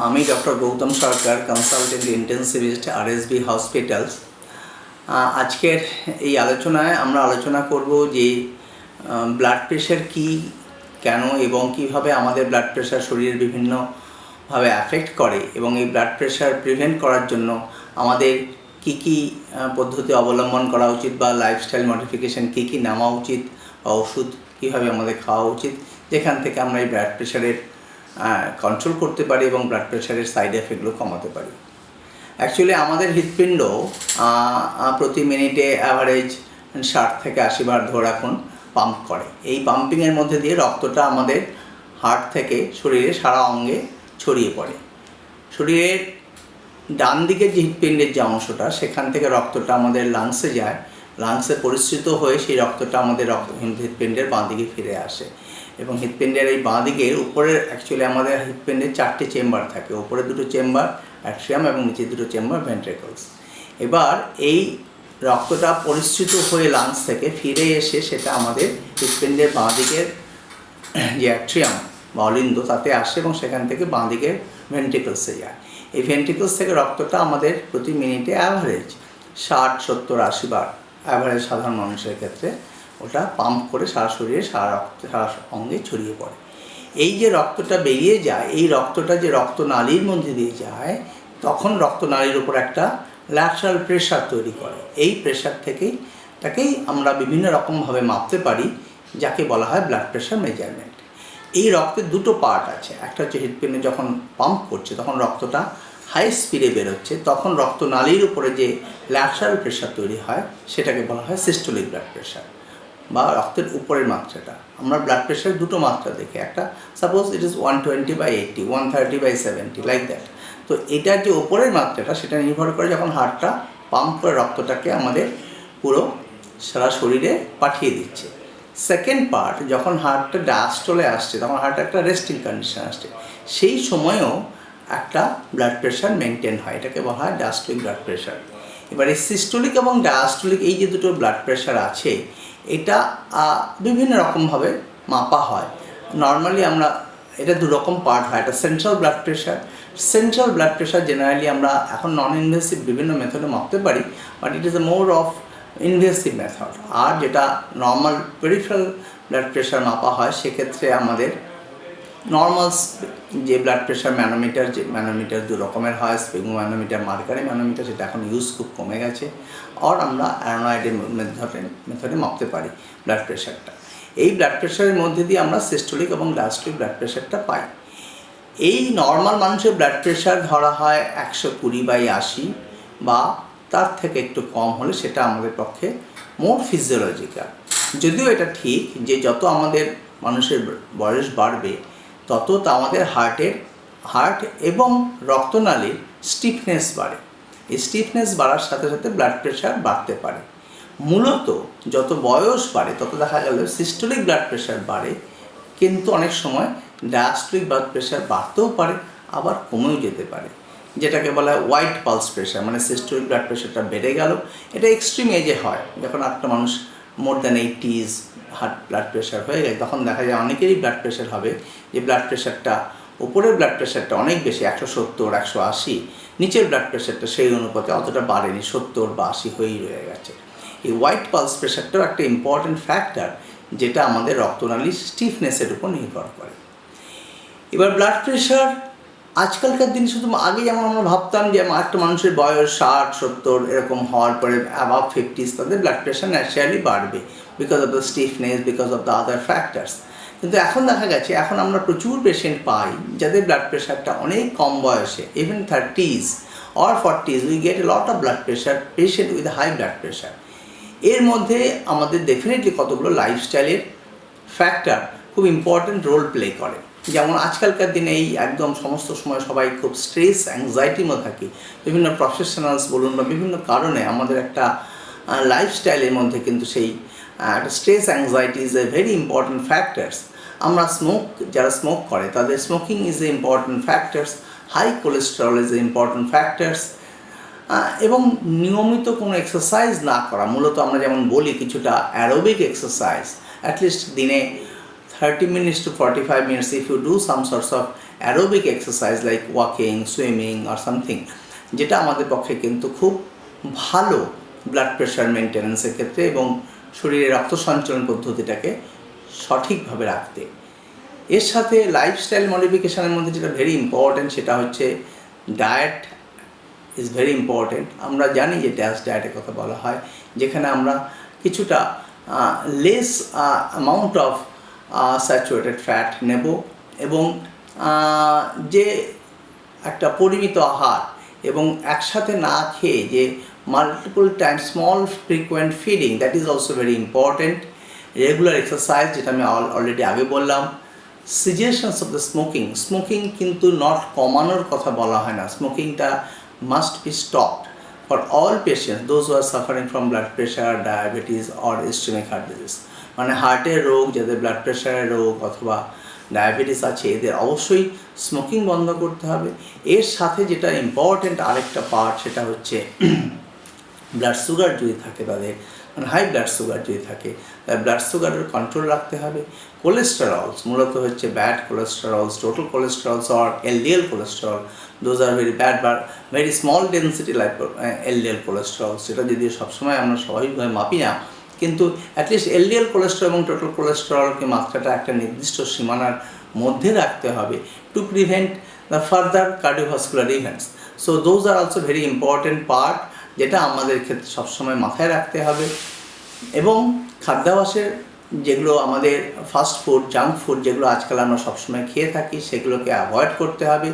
আমি ডক্টর গৌতম সরকার, consultant ইন্টেন্সিভিস্ট, RSB hospitals. আজকের এই আলোচনায় আমরা আলোচনা করব যে ব্লাড প্রেশার কী, কেন এবং কিভাবে আমাদের ব্লাড প্রেশার শরীরের বিভিন্নভাবে অ্যাফেক্ট করে, এবং এই ব্লাড প্রেশার প্রিভেন্ট করার জন্য আমাদের কি কি পদ্ধতি অবলম্বন করা উচিত, বা লাইফস্টাইল মডিফিকেশান কী কী নেওয়া উচিত, বা ওষুধ কীভাবে আমাদের খাওয়া উচিত, যেখান থেকে আমরা এই ব্লাড প্রেশারের কন্ট্রোল করতে পারি এবং ব্লাড প্রেশারের সাইড এফেক্টগুলো কমাতে পারি। অ্যাকচুয়ালি আমাদের হৃৎপিণ্ড প্রতি মিনিটে অ্যাভারেজ 60 থেকে 80 বার ধরে রাখুন পাম্প করে। এই পাম্পিংয়ের মধ্যে দিয়ে রক্তটা আমাদের হার্ট থেকে শরীরে সারা অঙ্গে ছড়িয়ে পড়ে। শরীরের ডান দিকের যে হৃৎপিণ্ডের যে অংশটা, সেখান থেকে রক্তটা আমাদের লাংসে যায়, লাংসে পরিশ্রিত হয়ে সেই রক্তটা আমাদের হৃৎপিণ্ডের বাঁ দিকে ফিরে আসে। এবং হৃৎপিণ্ডের এই বাঁ দিকের উপরের অ্যাকচুয়ালি আমাদের হৃৎপিণ্ডের 4টে চেম্বার থাকে, উপরে 2টো চেম্বার অ্যাট্রিয়াম এবং নিচে 2টো চেম্বার ভেন্ট্রিকলস। এবার এই রক্তটা পরিশ্রিত হয়ে লাংস থেকে ফিরে এসে সেটা আমাদের হৃৎপিণ্ডের বাঁ দিকের যে অ্যাট্রিয়াম বা অলিন্দ তাতে আসে এবং সেখান থেকে বাঁ দিকের ভেন্ট্রিকলসে যায়। এই ভেন্ট্রিকলস থেকে রক্তটা আমাদের প্রতি মিনিটে অ্যাভারেজ 60, 70, 80 বার, অ্যাভারেজ সাধারণ মানুষের ক্ষেত্রে ওটা পাম্প করে সারা শরীরে সারা অঙ্গে ছড়িয়ে পড়ে। এই যে রক্তটা বেরিয়ে যায়, এই রক্তটা যে রক্তনালীর মধ্যে দিয়ে যায়, তখন রক্তনালীর উপর একটা ল্যাটারাল প্রেশার তৈরি করে। এই প্রেশার তাকেই আমরা বিভিন্ন রকমভাবে মাপতে পারি, যাকে বলা হয় ব্লাড প্রেশার মেজারমেন্ট। এই রক্তের 2টো পার্ট আছে। একটা হচ্ছে হৃৎপিণ্ডে যখন পাম্প করছে তখন রক্তটা হাই স্পিডে বেরোচ্ছে, তখন রক্তনালীর উপরে যে ল্যাটারাল প্রেশার তৈরি হয় সেটাকে বলা হয় সিস্টোলিক ব্লাড প্রেশার, বা রক্তের উপরের মাত্রাটা। আমরা ব্লাড প্রেশারের 2টো মাত্রা দেখি, একটা suppose it is 120/80, 130/70, like that. তো এটার যে উপরের মাত্রাটা সেটা নির্ভর করে যখন হার্টটা পাম্প করে রক্তটাকে আমাদের পুরো সারা শরীরে পাঠিয়ে দিচ্ছে। সেকেন্ড পার্ট, যখন হার্টটা ডায়াস্টলে আসছে, তখন হার্ট একটা রেস্টিং কন্ডিশন আসছে, সেই সময়েও একটা ব্লাড প্রেশার মেনটেন হয়, এটাকে বলা হয় ডায়াস্টোলিক ব্লাড প্রেশার। এবার এই সিস্টোলিক এবং ডায়াস্টোলিক এই যে 2টো ব্লাড প্রেশার আছে, এটা বিভিন্ন রকমভাবে মাপা হয়। নর্মালি আমরা এটা 2 রকম পার্ট হয়। এটা central blood pressure. Central blood pressure generally আমরা এখন নন ইনভেসিভ বিভিন্ন মেথডে মাপতে পারি, but it is a more of invasive method. আর যেটা নর্মাল পেরিফেরাল ব্লাড প্রেশার মাপা হয়, সেক্ষেত্রে আমাদের নর্মাল যে ব্লাড প্রেশার ম্যানোমিটার 2 রকমের হয়, স্পিগো ম্যানোমিটার, মার্কারি ম্যানোমিটার, সেটা এখন ইউজ খুব কমে গেছে। আর আমরা অ্যারোনয়েডের মেথডে মাপতে পারি ব্লাড প্রেশারটা। এই ব্লাড প্রেশারের মধ্যে দিয়ে আমরা সিস্টোলিক এবং ডায়াস্টোলিক ব্লাড প্রেশারটা পাই। এই নর্মাল মানুষের ব্লাড প্রেশার ধরা হয় 120/80, বা তার থেকে একটু কম হলে সেটা আমাদের পক্ষে মোর ফিজিওলজিক্যাল। যদিও এটা ঠিক যে যত আমাদের মানুষের বয়স বাড়বে তত আমাদের হার্ট এবং রক্তনালীর স্টিফনেস বাড়ে। এই স্টিফনেস বাড়ার সাথে সাথে ব্লাড প্রেশার বাড়তে পারে। মূলত যত বয়স বাড়ে তত দেখা গেল সিস্টোলিক ব্লাড প্রেশার বাড়ে, কিন্তু অনেক সময় ডায়াস্টোলিক ব্লাড প্রেশার বাড়তেও পারে, আবার কমেও যেতে পারে, যেটাকে বলা হয় হোয়াইট পালস প্রেশার। মানে সিস্টোলিক ব্লাড প্রেশারটা বেড়ে গেল, এটা এক্সট্রিম এজে হয়। যখন একটা মানুষ more than 80s heart blood pressure হয়ে গেছে, তখন দেখা যায় অনেকেরই ব্লাড প্রেশার হবে যে ব্লাড প্রেশারটা, উপরের ব্লাড প্রেশারটা অনেক বেশি, 170, 180, নিচের ব্লাড প্রেশারটা সেই অনুপাতে অতটা বাড়েনি, 70 বা 80 হয়েই রয়ে গেছে। এই হোয়াইট পালস প্রেশারটাও একটা ইম্পর্ট্যান্ট ফ্যাক্টর, যেটা আমাদের রক্তনালীর স্টিফনেসের উপর নির্ভর করে। এবার ব্লাড প্রেশার আজকালকার দিনে শুধু, আগে যেমন আমরা ভাবতাম যে একটা মানুষের বয়স 60, 70 এরকম হওয়ার পরে অ্যাবাভ 50s তাদের ব্লাড প্রেশার ন্যাচারালি বাড়বে, because of the stiffness, because of the other factors. কিন্তু এখন দেখা গেছে, এখন আমরা প্রচুর পেশেন্ট পাই যাদের ব্লাড প্রেশারটা অনেক কম বয়সে, even 30s or 40s, we get a lot of blood pressure patient with high blood pressure. এর মধ্যে আমাদের ডেফিনেটলি কতগুলো লাইফস্টাইলের ফ্যাক্টর খুব ইম্পর্ট্যান্ট রোল প্লে করে। যেমন আজকালকার দিনে এই একদম সমস্ত সময় সবাই খুব স্ট্রেস, অ্যাংজাইটির মধ্যে থাকি, বিভিন্ন প্রফেশনালস বলুন বা বিভিন্ন কারণে আমাদের একটা লাইফস্টাইলের মধ্যে কিন্তু সেই একটা stress, anxiety is a very important factors. আমরা যারা স্মোক করে তাদের smoking is a important factors, high cholesterol is a important factors, এবং নিয়মিত কোনো এক্সারসাইজ না করা। মূলত আমরা যেমন বলি কিছুটা অ্যারোবিক এক্সারসাইজ, অ্যাটলিস্ট দিনে 30 minutes to 45 minutes, if you do some sorts of aerobic exercise like walking, swimming আর সামথিং, যেটা আমাদের পক্ষে কিন্তু খুব ভালো ব্লাড প্রেশার মেনটেন্যান্সের ক্ষেত্রে এবং শরীরে রক্ত সঞ্চালন পদ্ধতিটাকে সঠিকভাবে রাখতে। এর সাথে লাইফস্টাইল মডিফিকেশানের মধ্যে যেটা ভেরি ইম্পর্ট্যান্ট সেটা হচ্ছে ডায়েট ইজ ভেরি ইম্পর্ট্যান্ট। আমরা জানি যে ড্যাশ ডায়েটের কথা বলা হয়, যেখানে আমরা কিছুটা less amount of saturated fat নেব এবং যে একটা পরিমিত আহার এবং একসাথে না খেয়ে যে multiple time small frequent feeding, that is also very important. Regular exercise, যেটা আমি অলরেডি আগে বললাম। সিজেশনস অফ দ্য স্মোকিং কিন্তু নট কমানোর কথা বলা হয় না, স্মোকিংটা must be stopped for all patients those who are suffering from blood pressure, diabetes or ischaemic heart disease. মানে হার্টের রোগ, যাদের ব্লাড প্রেশারের রোগ অথবা ডায়াবেটিস আছে, এদের অবশ্যই স্মোকিং বন্ধ করতে হবে। এর সাথে যেটা ইম্পর্ট্যান্ট আরেকটা পার্ট সেটা হচ্ছে ব্লাড সুগার যদি থাকে তাদের, মানে হাই ব্লাড সুগার যদি থাকে, তাই ব্লাড সুগারের কন্ট্রোল রাখতে হবে। কোলেস্টেরলস মূলত হচ্ছে bad cholesterols, total cholesterols or LDL cholesterol, those are very bad বা very small density like LDL cholesterols, সেটা যদিও সবসময় আমরা স্বাভাবিকভাবে মাপি না, কিন্তু অ্যাটলিস্ট এলডিএল কোলেস্টেরল এবং টোটাল কোলেস্টেরলকে মাত্রাটা একটা নির্দিষ্ট সীমানার মধ্যে রাখতে হবে to prevent the further cardiovascular events. So those are also very important part, যেটা আমাদের ক্ষেত্রে সবসময় মাথায় রাখতে হবে। এবং খাদ্যাভ্যাসের যেগুলো আমাদের ফাস্ট ফুড, জাঙ্ক ফুড যেগুলো আজকাল আমরা সবসময় খেয়ে থাকি, সেগুলোকে অ্যাভয়েড করতে হবে।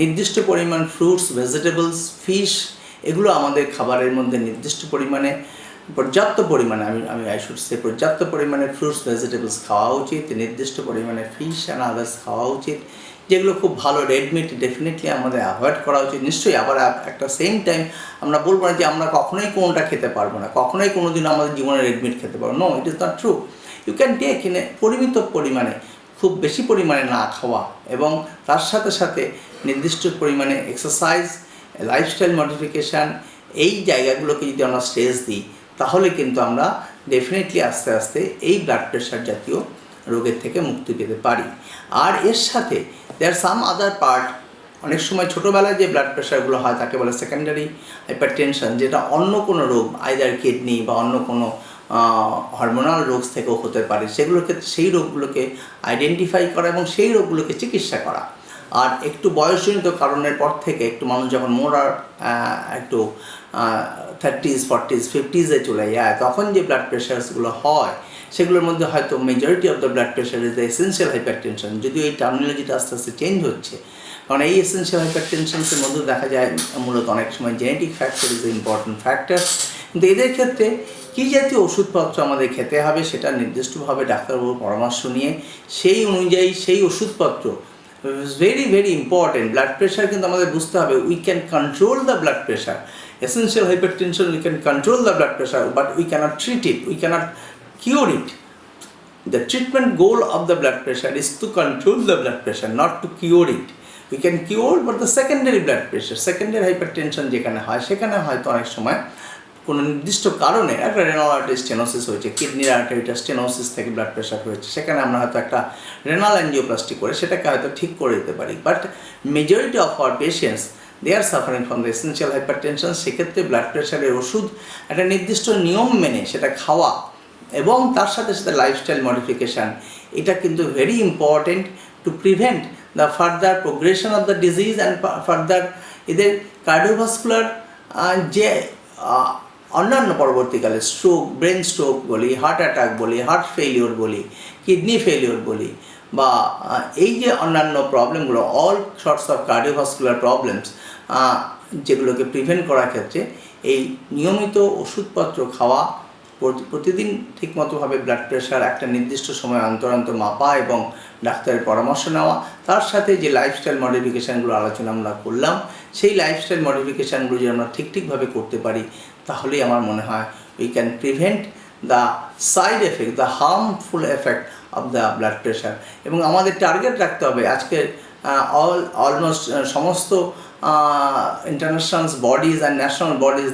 নির্দিষ্ট পরিমাণ ফ্রুটস, ভেজিটেবলস, ফিশ, এগুলো আমাদের খাবারের মধ্যে নির্দিষ্ট পরিমাণে, পর্যাপ্ত পরিমাণে, আমি পর্যাপ্ত পরিমাণে ফ্রুটস, ভেজিটেবলস খাওয়া উচিত। নির্দিষ্ট পরিমাণে ফিশ অ্যান্ড আদার্স খাওয়া উচিত। যেগুলো খুব ভালো রেড মিট ডেফিনেটলি আমাদের অ্যাভয়েড করা উচিত নিশ্চয়ই। আবার একটা সেম টাইম আমরা বলবো না যে আমরা কখনোই কোনোটা খেতে পারবো না, কখনোই কোনো দিন আমাদের জীবনে রেড মিট খেতে পারবো। No, it is not true. You can take in a পরিমিত পরিমাণে, খুব বেশি পরিমাণে না খাওয়া, এবং তার সাথে সাথে নির্দিষ্ট পরিমাণে এক্সারসাইজ, লাইফস্টাইল মডিফিকেশান, এই জায়গাগুলোকে যদি আমরা স্ট্রেস দিই, তাহলে কিন্তু আমরা ডেফিনেটলি আস্তে আস্তে এই ব্লাড প্রেশার জাতীয় রোগের থেকে মুক্তি পেতে পারি। আর এর সাথে দেয়ার সাম আদার পার্ট, অনেক সময় ছোটোবেলায় যে ব্লাড প্রেশারগুলো হয় তাকে বলে সেকেন্ডারি হাইপারটেনশন, যেটা অন্য কোনো রোগ, আইদার কিডনি বা অন্য কোনো হরমোনাল রোগ থেকেও হতে পারে। সেগুলোকে, সেই রোগগুলোকে আইডেন্টিফাই করা এবং সেই রোগগুলোকে চিকিৎসা করা। আর একটু বয়সজনিত কারণের পর থেকে একটু মানুষ যখন একটু 30s, 40s, 50s-এ চলে যায়, তখন যে ব্লাড প্রেশারসগুলো হয় সেগুলোর মধ্যে হয়তো majority of the blood pressure is the essential hypertension. যদিও এই টার্মিনোলজিটা আস্তে আস্তে চেঞ্জ হচ্ছে, কারণ এই এসেনশিয়াল হাইপারটেনশনসের মধ্যে দেখা যায় মূলত অনেক সময় genetic factor is important factor. কিন্তু এদের ক্ষেত্রে কী জাতীয় ওষুধপত্র আমাদের খেতে হবে সেটা নির্দিষ্টভাবে ডাক্তারবাবুর পরামর্শ নিয়ে সেই অনুযায়ী সেই ওষুধপত্র very very important. Blood pressure কিন্তু আমাদের বুঝতে হবে, we can control the blood pressure. Essential hypertension, we can control the blood pressure, but we cannot treat it, we cannot cure it. The treatment goal of the blood pressure is to control the blood pressure, not to cure it. We can cure but the secondary blood pressure, secondary hypertension যেখানে হয়, সেখানে হয়তো অনেক সময় কোনো নির্দিষ্ট কারণে একটা রেনাল আর্টারি স্টেনোসিস হয়েছে, কিডনির আর্টারিটা স্টেনোসিস থেকে ব্লাড প্রেশার হয়েছে, সেখানে আমরা হয়তো একটা রেনাল অ্যাঞ্জিওপ্লাস্টি করে সেটাকে হয়তো ঠিক করে দিতে পারি। But majority of our patients they are suffering from the essential hypertension. সেক্ষেত্রে ব্লাড প্রেশারের ওষুধ একটা নির্দিষ্ট নিয়ম মেনে সেটা খাওয়া এবং তার সাথে সাথে লাইফস্টাইল মডিফিকেশান, এটা কিন্তু very important to prevent the further progression of the disease and further এদের কার্ডিওভাস্কুলার যে অন্যান্য পরবর্তীকালে স্ট্রোক, ব্রেন স্ট্রোক বলি, হার্ট অ্যাটাক বলি, হার্ট ফেলিওর বলি, কিডনি ফেলিওর বলি, বা এই যে অন্যান্য প্রবলেমগুলো, all sorts of cardiovascular problems, যেগুলোকে প্রিভেন্ট করার ক্ষেত্রে এই নিয়মিত ওষুধপত্র খাওয়া, প্রতিদিন ঠিকমতোভাবে ব্লাড প্রেশার একটা নির্দিষ্ট সময় অন্তর অন্তর মাপা এবং ডাক্তারের পরামর্শ নেওয়া, তার সাথে যে লাইফস্টাইল মডিফিকেশানগুলো আলোচনা আমরা করলাম, সেই লাইফস্টাইল মডিফিকেশানগুলো যদি আমরা ঠিকঠাকভাবে করতে পারি, তাহলেই আমার মনে হয় we can prevent the side effect, the harmful effect of the blood pressure. এবং আমাদের টার্গেট রাখতে হবে, আজকের অলমোস্ট সমস্ত international bodies and national bodies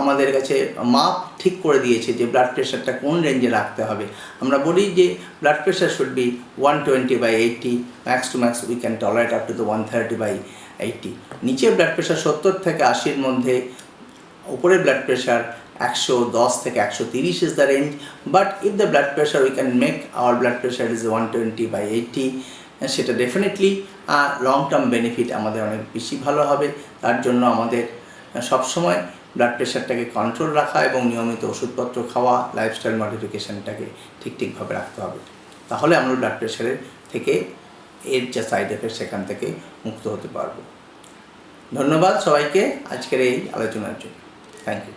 আমাদের কাছে মাপ ঠিক করে দিয়েছে যে ব্লাড প্রেশারটা কোন রেঞ্জে রাখতে হবে। আমরা বলি যে blood pressure should be 120/80, max to max we can tolerate up to the 130/80। নিচে ব্লাড প্রেশার 70 থেকে 80-র মধ্যে, উপরে ব্লাড প্রেশার 110 থেকে 130 is the range. But if the blood pressure we can make our blood pressure is 120/80, সেটা definitely long term benefit আমাদের অনেক বেশি ভালো হবে। তার জন্য আমাদের সবসময় ব্লাড প্রেশারটাকে কন্ট্রোল রাখা এবং নিয়মিত ওষুধপত্র খাওয়া, লাইফস্টাইল মডিফিকেশানটাকে ঠিকভাবে রাখতে হবে। তাহলে আমরা ব্লাড প্রেশারের থেকে এর যে সাইড এফেক্ট সেখান থেকে মুক্ত হতে পারবো। ধন্যবাদ সবাইকে আজকের এই আলোচনার জন্য। Thank you.